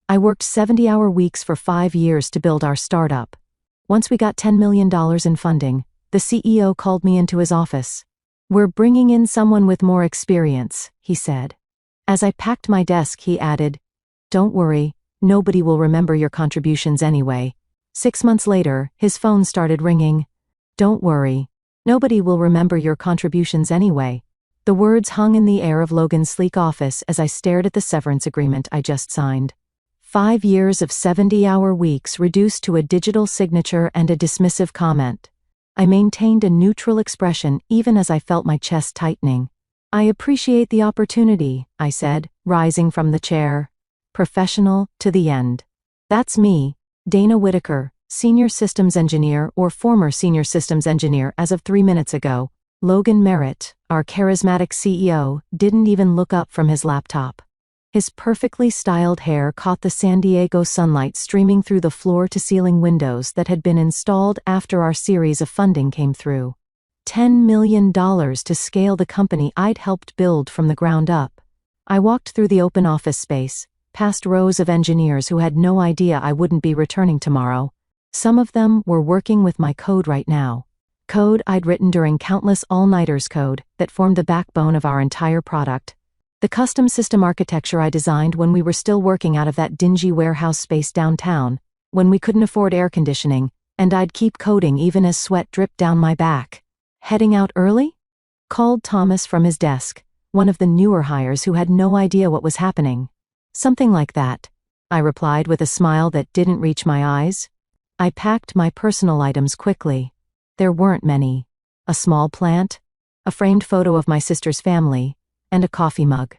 I worked 70-hour weeks for 5 years to build our startup. Once we got $10 million in funding, the CEO called me into his office. "We're bringing in someone with more experience," he said. As I packed my desk, he added, "Don't worry, nobody will remember your contributions anyway." 6 months later, his phone started ringing. "Don't worry, nobody will remember your contributions anyway." The words hung in the air of Logan's sleek office as I stared at the severance agreement I just signed. 5 years of 70-hour weeks reduced to a digital signature and a dismissive comment. I maintained a neutral expression even as I felt my chest tightening. "I appreciate the opportunity," I said, rising from the chair. Professional to the end. That's me, Dana Whitaker, Senior Systems Engineer or former Senior Systems Engineer as of 3 minutes ago. Logan Merritt, our charismatic CEO, didn't even look up from his laptop. His perfectly styled hair caught the San Diego sunlight streaming through the floor-to-ceiling windows that had been installed after our series of funding came through. $10 million to scale the company I'd helped build from the ground up. I walked through the open office space, past rows of engineers who had no idea I wouldn't be returning tomorrow. Some of them were working with my code right now. Code I'd written during countless all-nighters, code that formed the backbone of our entire product. The custom system architecture I designed when we were still working out of that dingy warehouse space downtown, when we couldn't afford air conditioning, and I'd keep coding even as sweat dripped down my back. "Heading out early?" called Thomas from his desk, one of the newer hires who had no idea what was happening. "Something like that," I replied with a smile that didn't reach my eyes. I packed my personal items quickly. There weren't many. A small plant, a framed photo of my sister's family, and a coffee mug.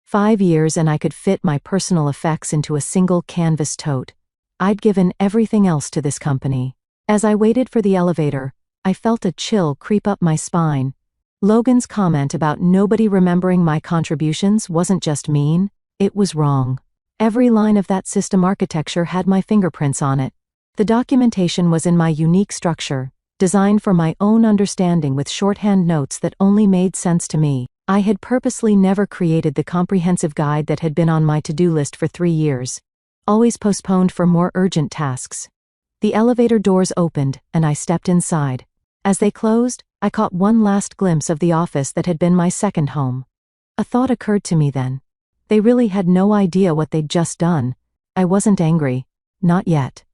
5 years and I could fit my personal effects into a single canvas tote. I'd given everything else to this company. As I waited for the elevator, I felt a chill creep up my spine. Logan's comment about nobody remembering my contributions wasn't just mean, it was wrong. Every line of that system architecture had my fingerprints on it. The documentation was in my unique structure, designed for my own understanding with shorthand notes that only made sense to me. I had purposely never created the comprehensive guide that had been on my to-do list for 3 years, always postponed for more urgent tasks. The elevator doors opened, and I stepped inside. As they closed, I caught one last glimpse of the office that had been my second home. A thought occurred to me then. They really had no idea what they'd just done. I wasn't angry. Not yet.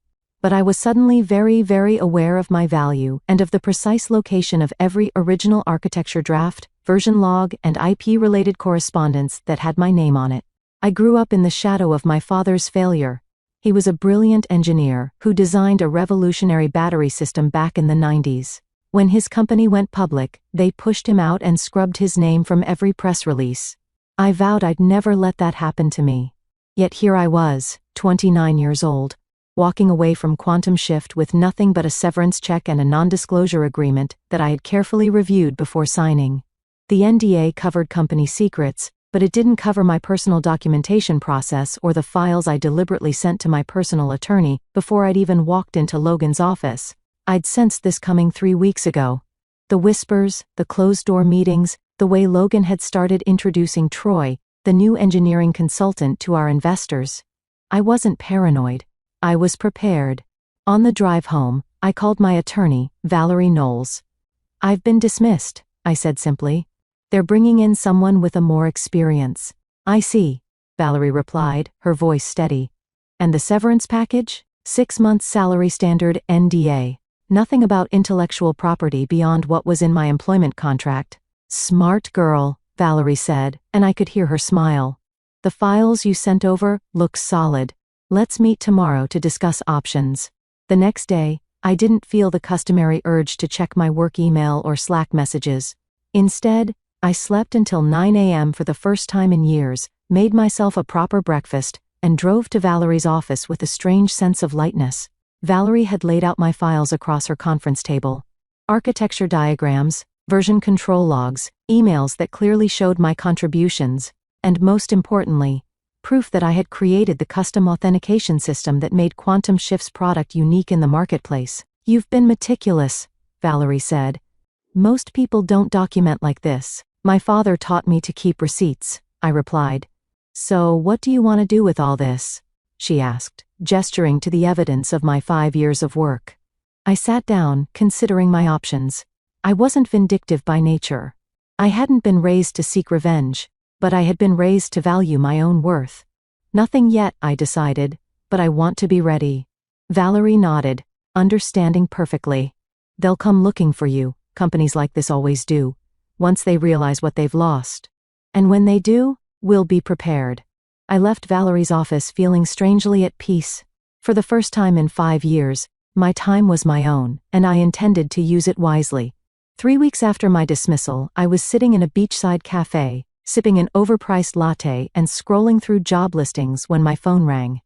But I was suddenly very, very aware of my value and of the precise location of every original architecture draft, version log, and IP-related correspondence that had my name on it. I grew up in the shadow of my father's failure. He was a brilliant engineer who designed a revolutionary battery system back in the 90s. When his company went public, they pushed him out and scrubbed his name from every press release. I vowed I'd never let that happen to me. Yet here I was, 29 years old, walking away from Quantum Shift with nothing but a severance check and a non-disclosure agreement that I had carefully reviewed before signing. The NDA covered company secrets, but it didn't cover my personal documentation process or the files I deliberately sent to my personal attorney before I'd even walked into Logan's office. I'd sensed this coming 3 weeks ago. The whispers, the closed-door meetings, the way Logan had started introducing Troy, the new engineering consultant, to our investors. I wasn't paranoid. I was prepared. On the drive home, I called my attorney, Valerie Knowles. "I've been dismissed," I said simply. "They're bringing in someone with a more experience." "I see," Valerie replied, her voice steady. "And the severance package? 6 months salary, standard NDA. Nothing about intellectual property beyond what was in my employment contract." "Smart girl," Valerie said, and I could hear her smile. "The files you sent over look solid. Let's meet tomorrow to discuss options." The next day, I didn't feel the customary urge to check my work email or Slack messages. Instead, I slept until 9 a.m. for the first time in years, made myself a proper breakfast, and drove to Valerie's office with a strange sense of lightness. Valerie had laid out my files across her conference table. Architecture diagrams, version control logs, emails that clearly showed my contributions, and most importantly, proof that I had created the custom authentication system that made Quantum Shift's product unique in the marketplace. "You've been meticulous," Valerie said. "Most people don't document like this." "My father taught me to keep receipts," I replied. "So what do you want to do with all this?" she asked, gesturing to the evidence of my 5 years of work. I sat down, considering my options. I wasn't vindictive by nature. I hadn't been raised to seek revenge, but I had been raised to value my own worth. Nothing yet, I decided, but I want to be ready. Valerie nodded, understanding perfectly. They'll come looking for you, companies like this always do, once they realize what they've lost. And when they do, we'll be prepared. I left Valerie's office feeling strangely at peace. For the first time in 5 years, my time was my own, and I intended to use it wisely. 3 weeks after my dismissal, I was sitting in a beachside cafe, sipping an overpriced latte and scrolling through job listings when my phone rang.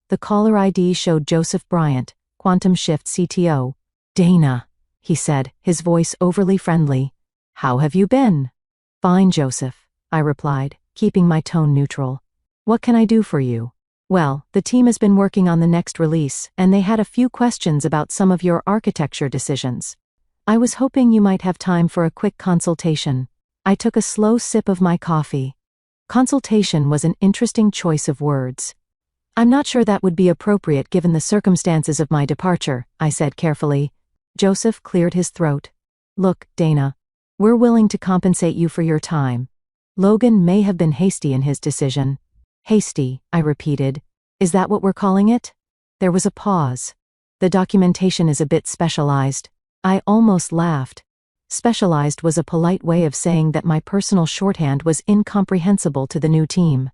The caller ID showed Joseph Bryant, Quantum Shift CTO. "Dana," he said, his voice overly friendly. "How have you been?" "Fine, Joseph," I replied, keeping my tone neutral. "What can I do for you?" "Well, the team has been working on the next release, and they had a few questions about some of your architecture decisions. I was hoping you might have time for a quick consultation." I took a slow sip of my coffee. Consultation was an interesting choice of words. "I'm not sure that would be appropriate given the circumstances of my departure," I said carefully. Joseph cleared his throat. "Look, Dana, we're willing to compensate you for your time. Logan may have been hasty in his decision." "Hasty," I repeated. "Is that what we're calling it?" There was a pause. "The documentation is a bit specialized." I almost laughed. Specialized was a polite way of saying that my personal shorthand was incomprehensible to the new team.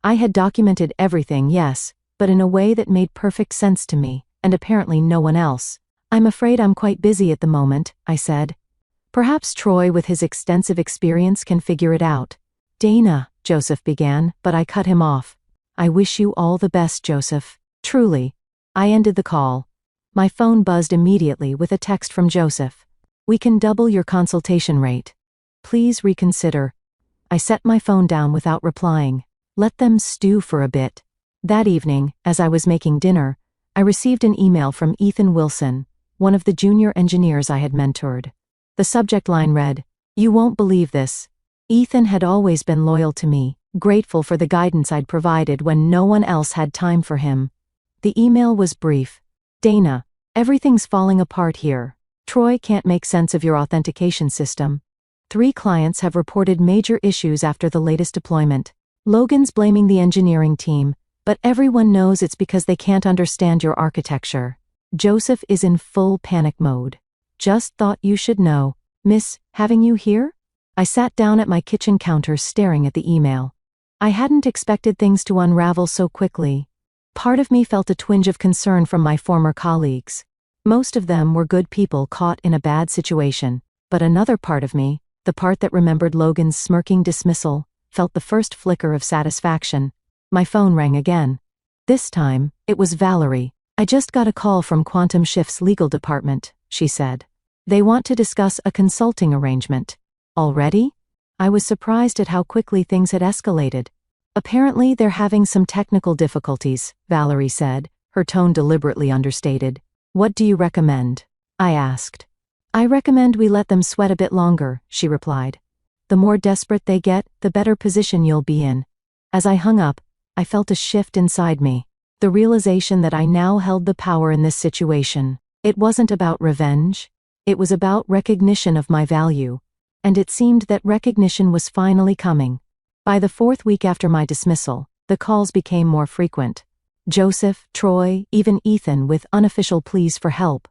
I had documented everything, yes, but in a way that made perfect sense to me, and apparently no one else. "I'm afraid I'm quite busy at the moment," I said. "Perhaps Troy with his extensive experience can figure it out." "Dana," Joseph began, but I cut him off. "I wish you all the best, Joseph. Truly." I ended the call. My phone buzzed immediately with a text from Joseph. "We can double your consultation rate. Please reconsider." I set my phone down without replying. Let them stew for a bit. That evening, as I was making dinner, I received an email from Ethan Wilson, one of the junior engineers I had mentored. The subject line read, "You won't believe this." Ethan had always been loyal to me, grateful for the guidance I'd provided when no one else had time for him. The email was brief. "Dana, everything's falling apart here. Troy can't make sense of your authentication system. 3 clients have reported major issues after the latest deployment. Logan's blaming the engineering team, but everyone knows it's because they can't understand your architecture. Joseph is in full panic mode. Just thought you should know. Miss, having you here?" I sat down at my kitchen counter staring at the email. I hadn't expected things to unravel so quickly. Part of me felt a twinge of concern from my former colleagues. Most of them were good people caught in a bad situation, but another part of me, the part that remembered Logan's smirking dismissal, felt the first flicker of satisfaction. My phone rang again. This time, it was Valerie. "I just got a call from Quantum Shift's legal department," she said. "They want to discuss a consulting arrangement." "Already?" I was surprised at how quickly things had escalated. "Apparently they're having some technical difficulties," Valerie said, her tone deliberately understated. "What do you recommend?" I asked. "I recommend we let them sweat a bit longer," she replied. "The more desperate they get, the better position you'll be in." As I hung up, I felt a shift inside me. The realization that I now held the power in this situation. It wasn't about revenge. It was about recognition of my value. And it seemed that recognition was finally coming. By the 4th week after my dismissal, the calls became more frequent. Joseph, Troy, even Ethan with unofficial pleas for help.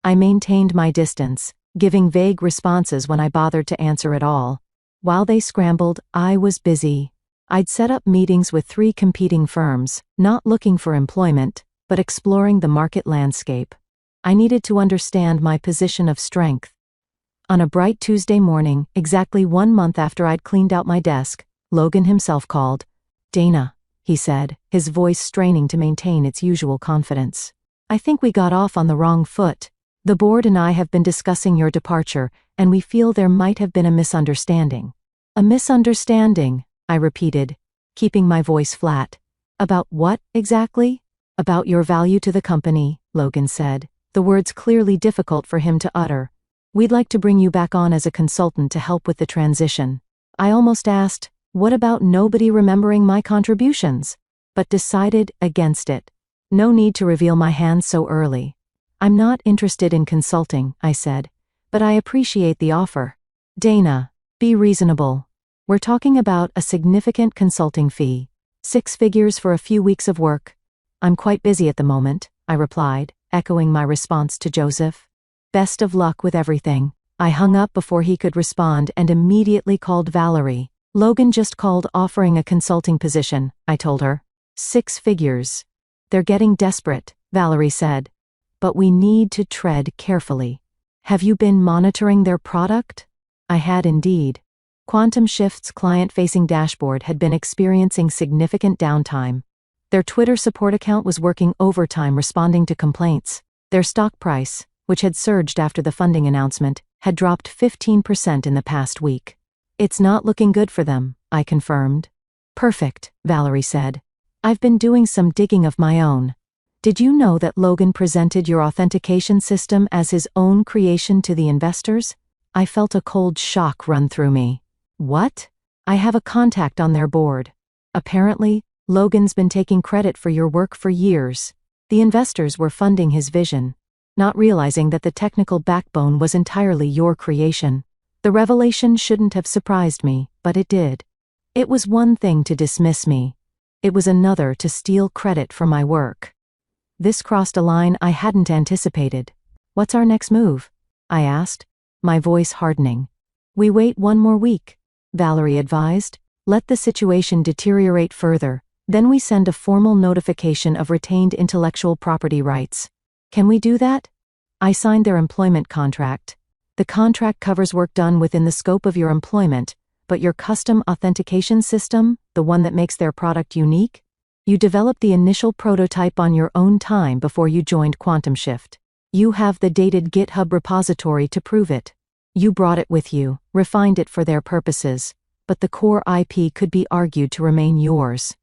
I maintained my distance, giving vague responses when I bothered to answer at all. While they scrambled, I was busy. I'd set up meetings with 3 competing firms, not looking for employment, but exploring the market landscape. I needed to understand my position of strength. On a bright Tuesday morning, exactly 1 month after I'd cleaned out my desk, Logan himself called. "Dana," he said, his voice straining to maintain its usual confidence. "I think we got off on the wrong foot. The board and I have been discussing your departure, and we feel there might have been a misunderstanding." "A misunderstanding," I repeated, keeping my voice flat. "About what, exactly?" "About your value to the company," Logan said, the words clearly difficult for him to utter. "We'd like to bring you back on as a consultant to help with the transition." I almost asked, "What about nobody remembering my contributions?" but decided against it. No need to reveal my hand so early. I'm not interested in consulting, I said, but I appreciate the offer. Dana, be reasonable. We're talking about a significant consulting fee. 6 figures for a few weeks of work. I'm quite busy at the moment, I replied, echoing my response to Joseph. Best of luck with everything. I hung up before he could respond and immediately called Valerie. Logan just called offering a consulting position, I told her. 6 figures. They're getting desperate, Valerie said. But we need to tread carefully. Have you been monitoring their product? I had indeed. Quantum Shift's client-facing dashboard had been experiencing significant downtime. Their Twitter support account was working overtime responding to complaints. Their stock price, which had surged after the funding announcement, had dropped 15% in the past week. It's not looking good for them, I confirmed. Perfect, Valerie said. I've been doing some digging of my own. Did you know that Logan presented your authentication system as his own creation to the investors? I felt a cold shock run through me. What? I have a contact on their board. Apparently, Logan's been taking credit for your work for years. The investors were funding his vision, not realizing that the technical backbone was entirely your creation. The revelation shouldn't have surprised me, but it did. It was one thing to dismiss me. It was another to steal credit for my work. This crossed a line I hadn't anticipated. What's our next move? I asked, my voice hardening. We wait 1 more week, Valerie advised. Let the situation deteriorate further, then we send a formal notification of retained intellectual property rights. Can we do that? I signed their employment contract. The contract covers work done within the scope of your employment, but your custom authentication system, the one that makes their product unique? You developed the initial prototype on your own time before you joined Quantum Shift. You have the dated GitHub repository to prove it. You brought it with you, refined it for their purposes, but the core IP could be argued to remain yours.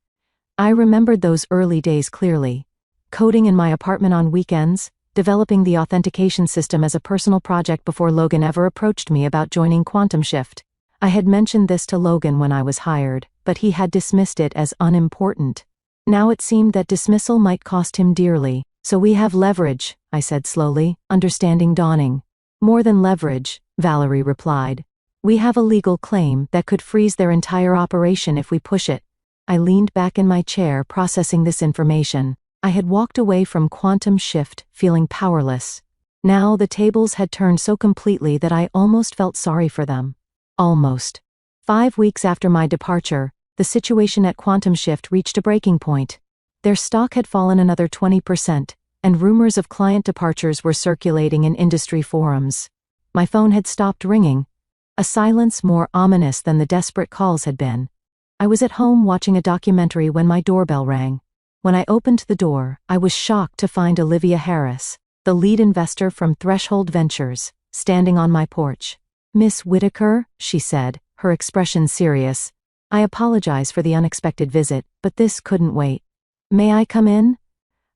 I remembered those early days clearly. Coding in my apartment on weekends, developing the authentication system as a personal project before Logan ever approached me about joining Quantum Shift. I had mentioned this to Logan when I was hired, but he had dismissed it as unimportant. Now it seemed that dismissal might cost him dearly. So we have leverage, I said slowly, understanding dawning. More than leverage, Valerie replied. We have a legal claim that could freeze their entire operation if we push it. I leaned back in my chair processing this information. I had walked away from Quantum Shift feeling powerless. Now the tables had turned so completely that I almost felt sorry for them. Almost. 5 weeks after my departure, the situation at Quantum Shift reached a breaking point. Their stock had fallen another 20%, and rumors of client departures were circulating in industry forums. My phone had stopped ringing, a silence more ominous than the desperate calls had been. I was at home watching a documentary when my doorbell rang. When I opened the door, I was shocked to find Olivia Harris, the lead investor from Threshold Ventures, standing on my porch. Miss Whitaker, she said, her expression serious. I apologize for the unexpected visit, but this couldn't wait. May I come in?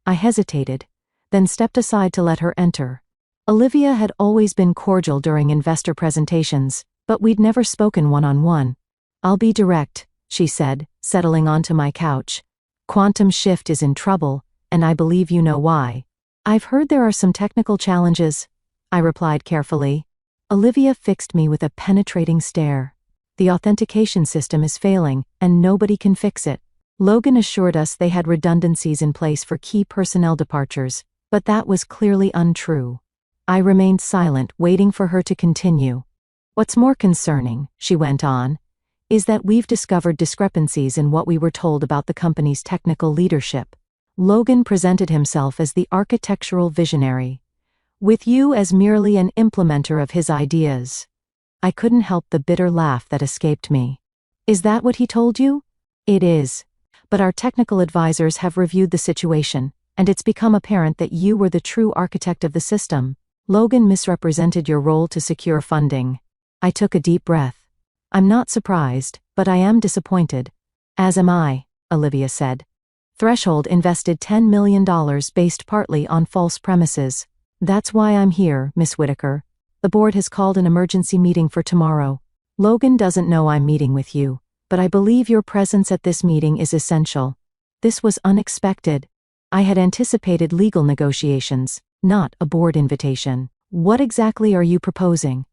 I hesitated, then stepped aside to let her enter. Olivia had always been cordial during investor presentations, but we'd never spoken one-on-one. I'll be direct, she said, settling onto my couch. Quantum Shift is in trouble, and I believe you know why. I've heard there are some technical challenges, I replied carefully. Olivia fixed me with a penetrating stare. The authentication system is failing, and nobody can fix it. Logan assured us they had redundancies in place for key personnel departures, but that was clearly untrue. I remained silent, waiting for her to continue. What's more concerning, she went on, is that we've discovered discrepancies in what we were told about the company's technical leadership. Logan presented himself as the architectural visionary, with you as merely an implementer of his ideas. I couldn't help the bitter laugh that escaped me. Is that what he told you? It is. But our technical advisors have reviewed the situation, and it's become apparent that you were the true architect of the system. Logan misrepresented your role to secure funding. I took a deep breath. I'm not surprised, but I am disappointed. As am I, Olivia said. Threshold invested $10 million based partly on false premises. That's why I'm here, Miss Whitaker. The board has called an emergency meeting for tomorrow. Logan doesn't know I'm meeting with you, but I believe your presence at this meeting is essential. This was unexpected. I had anticipated legal negotiations, not a board invitation. What exactly are you proposing?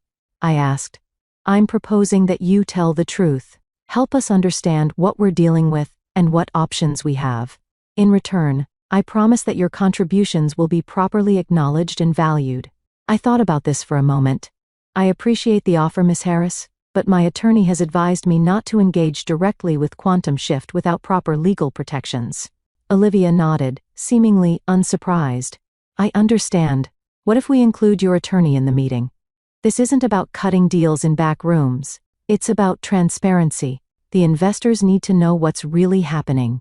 I asked. I'm proposing that you tell the truth. Help us understand what we're dealing with and what options we have. In return, I promise that your contributions will be properly acknowledged and valued. I thought about this for a moment. I appreciate the offer, Miss Harris, but my attorney has advised me not to engage directly with Quantum Shift without proper legal protections. Olivia nodded, seemingly unsurprised. I understand. What if we include your attorney in the meeting? This isn't about cutting deals in back rooms. It's about transparency. The investors need to know what's really happening.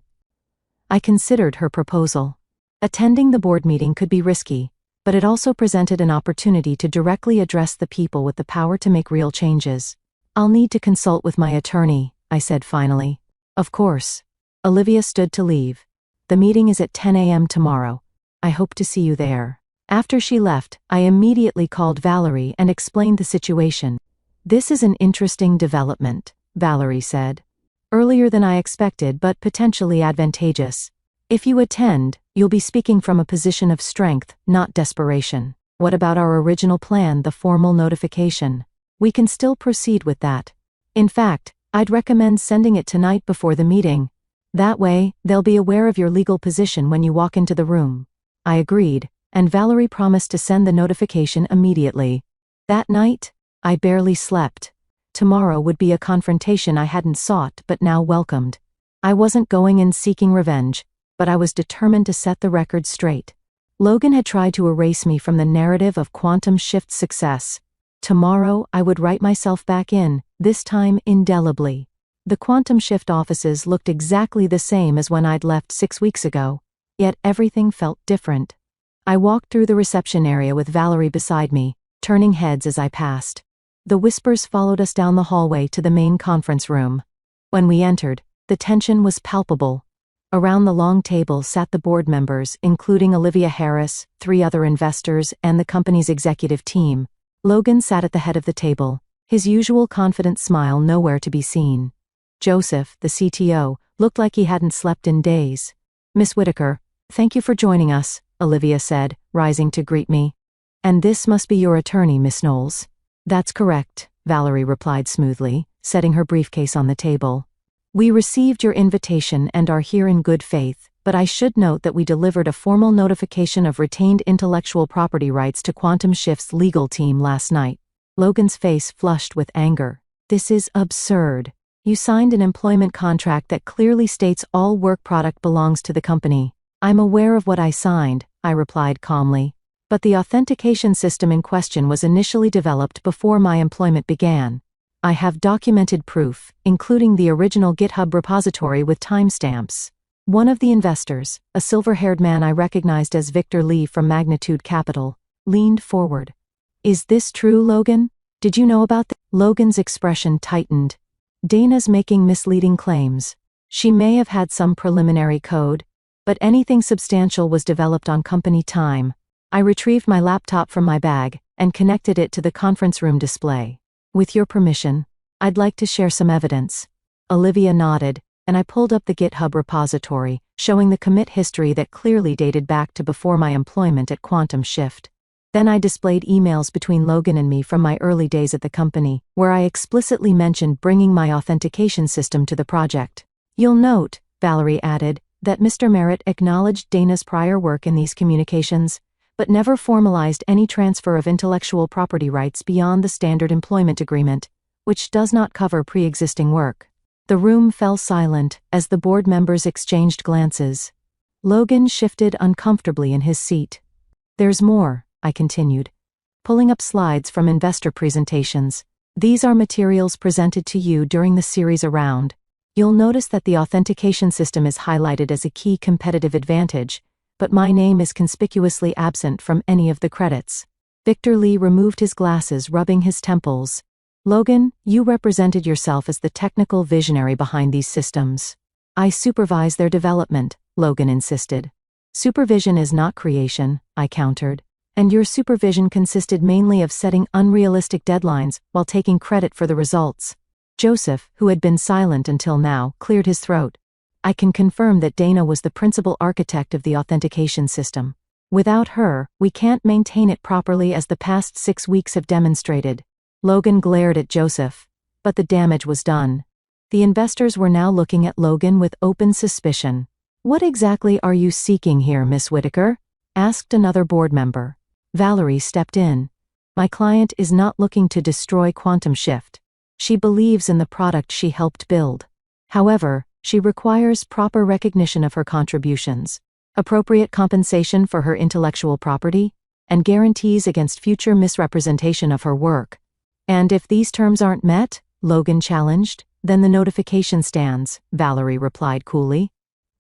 I considered her proposal. Attending the board meeting could be risky, but it also presented an opportunity to directly address the people with the power to make real changes. I'll need to consult with my attorney, I said finally. Of course. Olivia stood to leave. The meeting is at 10 a.m. tomorrow. I hope to see you there. After she left, I immediately called Valerie and explained the situation. This is an interesting development, Valerie said. Earlier than I expected, but potentially advantageous. If you attend, you'll be speaking from a position of strength, not desperation. What about our original plan, the formal notification? We can still proceed with that. In fact, I'd recommend sending it tonight before the meeting. That way, they'll be aware of your legal position when you walk into the room. I agreed, and Valerie promised to send the notification immediately. That night, I barely slept. Tomorrow would be a confrontation I hadn't sought but now welcomed. I wasn't going in seeking revenge, but I was determined to set the record straight. Logan had tried to erase me from the narrative of Quantum Shift's success. Tomorrow, I would write myself back in, this time indelibly. The Quantum Shift offices looked exactly the same as when I'd left 6 weeks ago, yet everything felt different. I walked through the reception area with Valerie beside me, turning heads as I passed. The whispers followed us down the hallway to the main conference room. When we entered, the tension was palpable. Around the long table sat the board members, including Olivia Harris, 3 other investors, and the company's executive team. Logan sat at the head of the table, his usual confident smile nowhere to be seen. Joseph, the CTO, looked like he hadn't slept in days. Miss Whitaker, thank you for joining us, Olivia said, rising to greet me. And this must be your attorney, Miss Knowles. That's correct, Valerie replied smoothly, setting her briefcase on the table. We received your invitation and are here in good faith, but I should note that we delivered a formal notification of retained intellectual property rights to Quantum Shift's legal team last night. Logan's face flushed with anger. This is absurd. You signed an employment contract that clearly states all work product belongs to the company. I'm aware of what I signed, I replied calmly. But the authentication system in question was initially developed before my employment began. I have documented proof, including the original GitHub repository with timestamps. One of the investors, a silver-haired man I recognized as Victor Lee from Magnitude Capital, leaned forward. Is this true, Logan? Did you know about this? Logan's expression tightened. Dana's making misleading claims. She may have had some preliminary code, but anything substantial was developed on company time. I retrieved my laptop from my bag and connected it to the conference room display. With your permission, I'd like to share some evidence. Olivia nodded, and I pulled up the GitHub repository, showing the commit history that clearly dated back to before my employment at Quantum Shift. Then I displayed emails between Logan and me from my early days at the company, where I explicitly mentioned bringing my authentication system to the project. You'll note, Valerie added, that Mr. Merritt acknowledged Dana's prior work in these communications, but never formalized any transfer of intellectual property rights beyond the standard employment agreement, which does not cover pre-existing work. The room fell silent as the board members exchanged glances. Logan shifted uncomfortably in his seat. There's more, I continued, pulling up slides from investor presentations. These are materials presented to you during the series around. You'll notice that the authentication system is highlighted as a key competitive advantage, but my name is conspicuously absent from any of the credits. Victor Lee removed his glasses, rubbing his temples. Logan, you represented yourself as the technical visionary behind these systems. I supervise their development, Logan insisted. Supervision is not creation, I countered. And your supervision consisted mainly of setting unrealistic deadlines while taking credit for the results. Joseph, who had been silent until now, cleared his throat. I can confirm that Dana was the principal architect of the authentication system. Without her, we can't maintain it properly, as the past 6 weeks have demonstrated. Logan glared at Joseph. But the damage was done. The investors were now looking at Logan with open suspicion. "What exactly are you seeking here, Miss Whitaker?" asked another board member. Valerie stepped in. "My client is not looking to destroy Quantum Shift. She believes in the product she helped build. However, she requires proper recognition of her contributions, appropriate compensation for her intellectual property, and guarantees against future misrepresentation of her work. And if these terms aren't met," Logan challenged, "then the notification stands," Valerie replied coolly.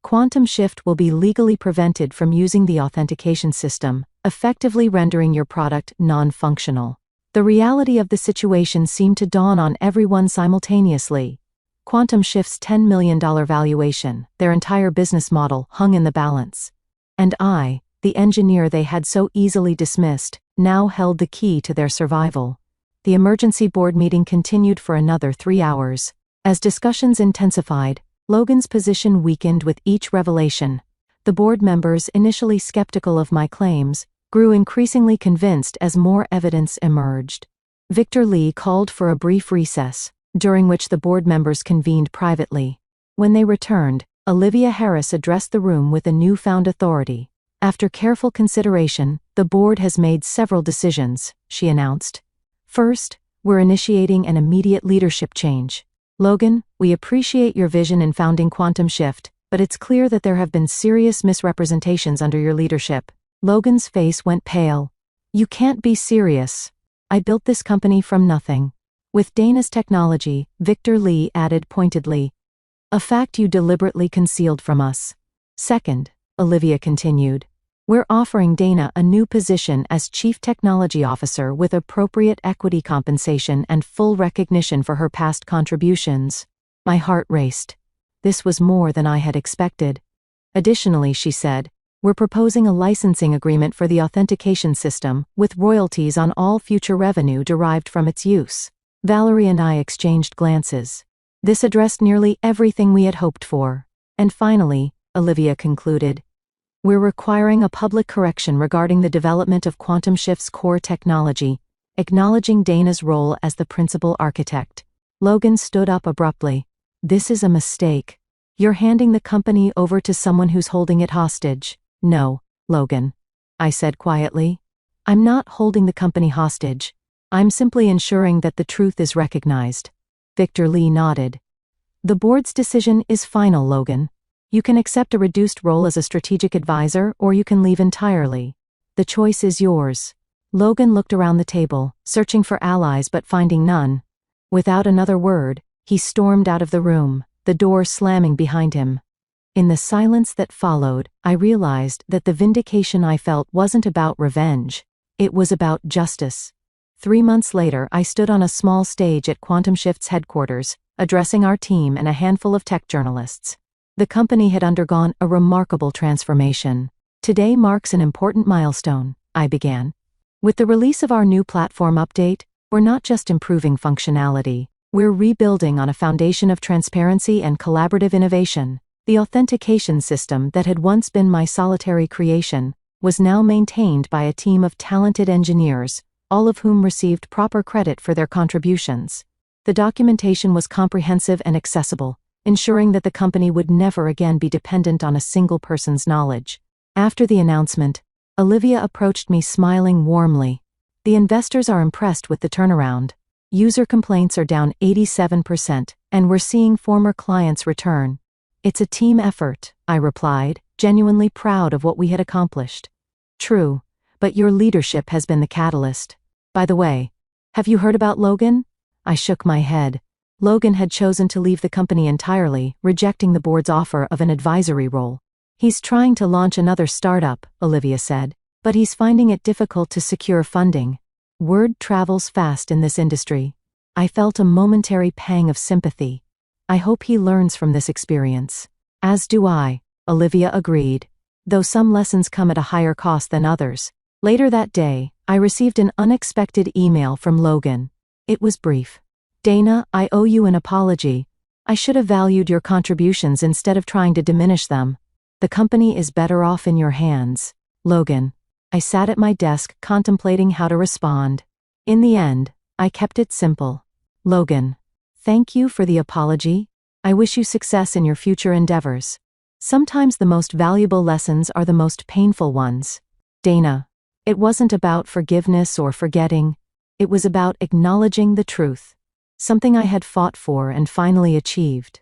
"Quantum Shift will be legally prevented from using the authentication system, effectively rendering your product non-functional." The reality of the situation seemed to dawn on everyone simultaneously. Quantum Shift's $10 million valuation, their entire business model, hung in the balance. And I, the engineer they had so easily dismissed, now held the key to their survival. The emergency board meeting continued for another 3 hours. As discussions intensified, Logan's position weakened with each revelation. The board members, initially skeptical of my claims, grew increasingly convinced as more evidence emerged. Victor Lee called for a brief recess, during which the board members convened privately. When they returned, Olivia Harris addressed the room with a newfound authority. "After careful consideration, the board has made several decisions," she announced. "First, we're initiating an immediate leadership change. Logan, we appreciate your vision in founding Quantum Shift, but it's clear that there have been serious misrepresentations under your leadership." Logan's face went pale. "You can't be serious. I built this company from nothing. With Dana's technology," Victor Lee added pointedly. "A fact you deliberately concealed from us." "Second," Olivia continued, "we're offering Dana a new position as Chief Technology Officer with appropriate equity compensation and full recognition for her past contributions." My heart raced. This was more than I had expected. "Additionally," she said, "we're proposing a licensing agreement for the authentication system, with royalties on all future revenue derived from its use." Valerie and I exchanged glances. This addressed nearly everything we had hoped for. "And finally," Olivia concluded, "we're requiring a public correction regarding the development of Quantum Shift's core technology, acknowledging Dana's role as the principal architect." Logan stood up abruptly. "This is a mistake. You're handing the company over to someone who's holding it hostage." "No, Logan," I said quietly. "I'm not holding the company hostage. I'm simply ensuring that the truth is recognized." Victor Lee nodded. "The board's decision is final, Logan. You can accept a reduced role as a strategic advisor, or you can leave entirely. The choice is yours." Logan looked around the table, searching for allies but finding none. Without another word, he stormed out of the room, the door slamming behind him. In the silence that followed, I realized that the vindication I felt wasn't about revenge. It was about justice. 3 months later, I stood on a small stage at Quantum Shift's headquarters, addressing our team and a handful of tech journalists. The company had undergone a remarkable transformation. "Today marks an important milestone," I began. "With the release of our new platform update, we're not just improving functionality, we're rebuilding on a foundation of transparency and collaborative innovation. The authentication system that had once been my solitary creation was now maintained by a team of talented engineers, all of whom received proper credit for their contributions. The documentation was comprehensive and accessible, ensuring that the company would never again be dependent on a single person's knowledge." After the announcement, Olivia approached me smiling warmly. "The investors are impressed with the turnaround. User complaints are down 87%, and we're seeing former clients return." "It's a team effort," I replied, genuinely proud of what we had accomplished. "True, but your leadership has been the catalyst. By the way, have you heard about Logan?" I shook my head. Logan had chosen to leave the company entirely, rejecting the board's offer of an advisory role. "He's trying to launch another startup," Olivia said, "but he's finding it difficult to secure funding. Word travels fast in this industry." I felt a momentary pang of sympathy. "I hope he learns from this experience." "As do I," Olivia agreed, "though some lessons come at a higher cost than others." Later that day, I received an unexpected email from Logan. It was brief. "Dana, I owe you an apology. I should have valued your contributions instead of trying to diminish them. The company is better off in your hands. Logan. I sat at my desk contemplating how to respond. In the end, I kept it simple. Logan. Thank you for the apology. I wish you success in your future endeavors. Sometimes the most valuable lessons are the most painful ones. Dana. It wasn't about forgiveness or forgetting. It was about acknowledging the truth. Something I had fought for and finally achieved.